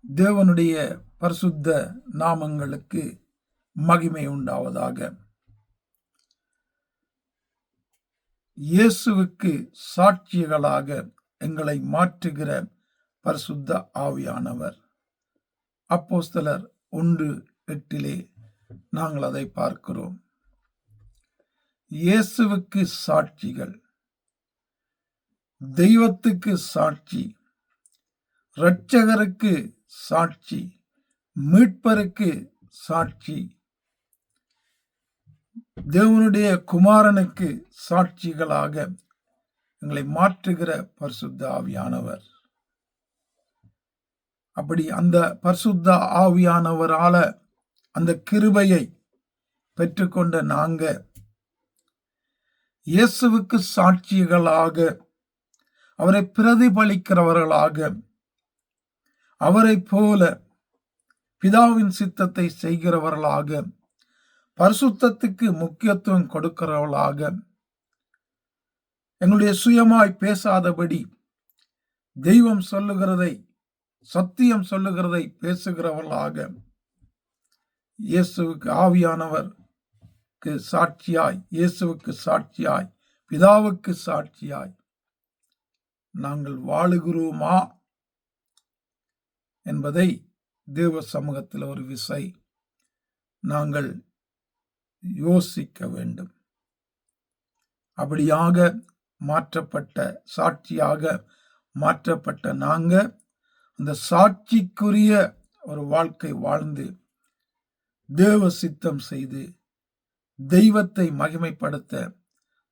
தேவனுடைய பரிசுத்த நாமங்களுக்கு மகிமை உண்டாவதாக. இயேசுவுக்கு சாட்சிகளாக எங்களை மாற்றுகிற பரிசுத்த ஆவியானவர். அப்போஸ்தலர் 1:8 நாங்கள் அதை பார்க்கிறோம். இயேசுவுக்கு சாட்சிகள், தெய்வத்துக்கு சாட்சி, இரட்சகருக்கு சாட்சி, மீட்பருக்கு சாட்சி, தேவனுடைய குமாரனுக்கு சாட்சிகளாக எங்களை மாற்றுகிற பரிசுத்த ஆவியானவர். அப்படி அந்த பரிசுத்த ஆவியானவரால அந்த கிருபையை பெற்றுக்கொண்ட நாங்க இயேசுவுக்கு சாட்சிகளாக, அவரை பிரதிபலிக்கிறவர்களாக, அவரை போல பிதாவின் சித்தத்தை செய்கிறவர்களாக, பரிசுத்தத்துக்கு முக்கியத்துவம் கொடுக்கிறவர்களாக, எங்களுடைய சுயமாய் பேசாதபடி தெய்வம் சொல்லுகிறதை, சத்தியம் சொல்லுகிறதை பேசுகிறவர்களாக, இயேசுவுக்கு ஆவியானவருக்கு சாட்சியாய், இயேசுவுக்கு சாட்சியாய், பிதாவுக்கு சாட்சியாய் நாங்கள் வாழுகிறோமா என்பதை தேவ சமூகத்தில் ஒரு விசை நாங்கள் யோசிக்க வேண்டும். அப்படியாக மாற்றப்பட்ட, சாட்சியாக மாற்றப்பட்ட நாங்க அந்த சாட்சிக்குரிய ஒரு வாழ்க்கை வாழ்ந்து தேவ சித்தம் செய்து தெய்வத்தை மகிமைப்படுத்த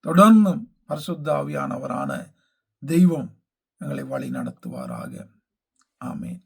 தொடர்ந்தும் பரிசுத்த ஆவியானவரான தெய்வம் எங்களை வழி நடத்துவாராக. ஆமென்.